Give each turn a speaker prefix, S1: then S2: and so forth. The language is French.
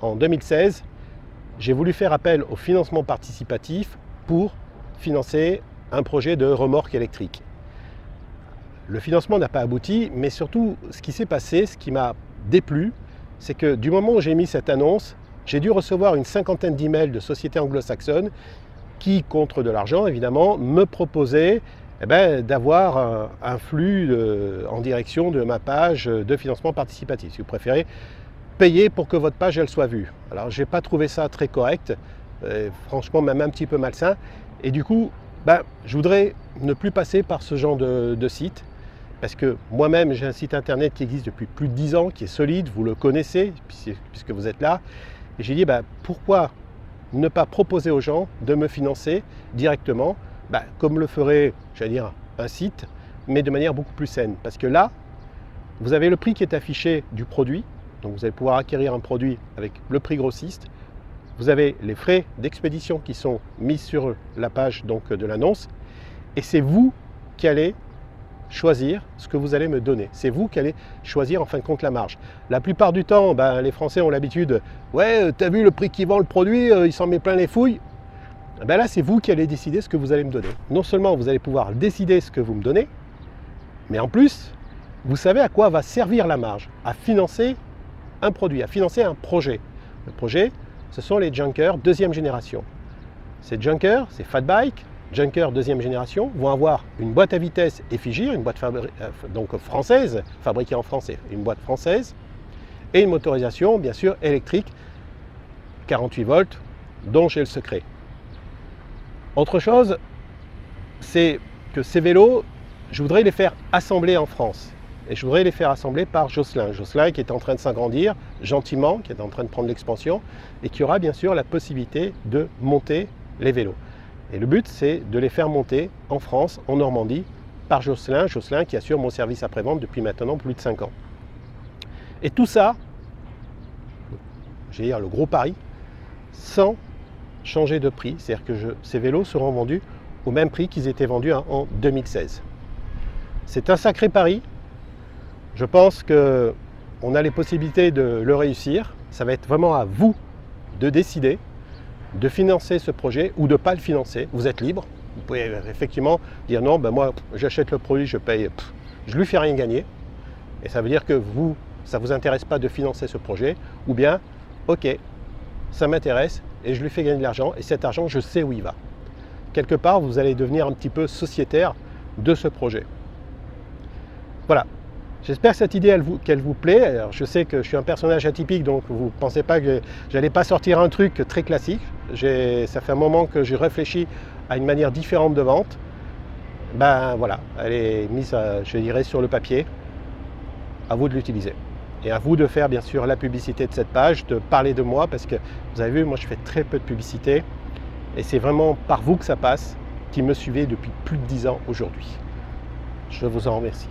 S1: en 2016, j'ai voulu faire appel au financement participatif pour financer un projet de remorque électrique. Le financement n'a pas abouti, mais surtout ce qui s'est passé, ce qui m'a déplu, c'est que du moment où j'ai mis cette annonce, j'ai dû recevoir une cinquantaine d'emails de sociétés anglo-saxonnes qui, contre de l'argent évidemment, me proposaient d'avoir un flux en direction de ma page de financement participatif. Si vous préférez, payer pour que votre page elle soit vue. Alors j'ai pas trouvé ça très correct, franchement même un petit peu malsain, et du coup je voudrais ne plus passer par ce genre de site, parce que moi-même j'ai un site internet qui existe depuis plus de 10 ans, qui est solide, vous le connaissez puisque vous êtes là, et j'ai dit pourquoi ne pas proposer aux gens de me financer directement, comme le ferait, j'allais dire, un site, mais de manière beaucoup plus saine, parce que là vous avez le prix qui est affiché du produit. Donc vous allez pouvoir acquérir un produit avec le prix grossiste. Vous avez les frais d'expédition qui sont mis sur la page donc, de l'annonce. Et c'est vous qui allez choisir ce que vous allez me donner. C'est vous qui allez choisir en fin de compte la marge. La plupart du temps, les Français ont l'habitude, ouais, t'as vu le prix qui vend le produit, il s'en met plein les fouilles. Là, c'est vous qui allez décider ce que vous allez me donner. Non seulement vous allez pouvoir décider ce que vous me donnez, mais en plus, vous savez à quoi va servir la marge, à financer un produit, à financer un projet. Le projet, ce sont les junkers deuxième génération. Ces junkers, ces fat bikes, junkers deuxième génération, vont avoir une boîte à vitesse Effigie, une boîte donc française, fabriquée en France, une boîte française, et une motorisation, bien sûr, électrique, 48 volts, dont j'ai le secret. Autre chose, c'est que ces vélos, je voudrais les faire assembler en France. Et je voudrais les faire assembler par Josselin. Josselin qui est en train de s'agrandir gentiment, qui est en train de prendre l'expansion et qui aura bien sûr la possibilité de monter les vélos. Et le but, c'est de les faire monter en France, en Normandie, par Josselin. Josselin qui assure mon service après-vente depuis maintenant plus de 5 ans. Et tout ça, j'ai dire le gros pari, sans changer de prix. C'est-à-dire que ces vélos seront vendus au même prix qu'ils étaient vendus en 2016. C'est un sacré pari. Je pense qu'on a les possibilités de le réussir. Ça va être vraiment à vous de décider de financer ce projet ou de ne pas le financer. Vous êtes libre. Vous pouvez effectivement dire non, moi j'achète le produit, je paye, je ne lui fais rien gagner. Et ça veut dire que vous, ça ne vous intéresse pas de financer ce projet. Ou bien, ok, ça m'intéresse et je lui fais gagner de l'argent. Et cet argent, je sais où il va. Quelque part, vous allez devenir un petit peu sociétaire de ce projet. Voilà. J'espère que cette idée, qu'elle vous plaît. Alors, je sais que je suis un personnage atypique, donc vous ne pensez pas que j'allais pas sortir un truc très classique. Ça fait un moment que j'ai réfléchi à une manière différente de vente. Voilà, elle est mise, je dirais, sur le papier. À vous de l'utiliser. Et à vous de faire, bien sûr, la publicité de cette page, de parler de moi, parce que vous avez vu, moi, je fais très peu de publicité. Et c'est vraiment par vous que ça passe, qui me suivez depuis plus de 10 ans aujourd'hui. Je vous en remercie.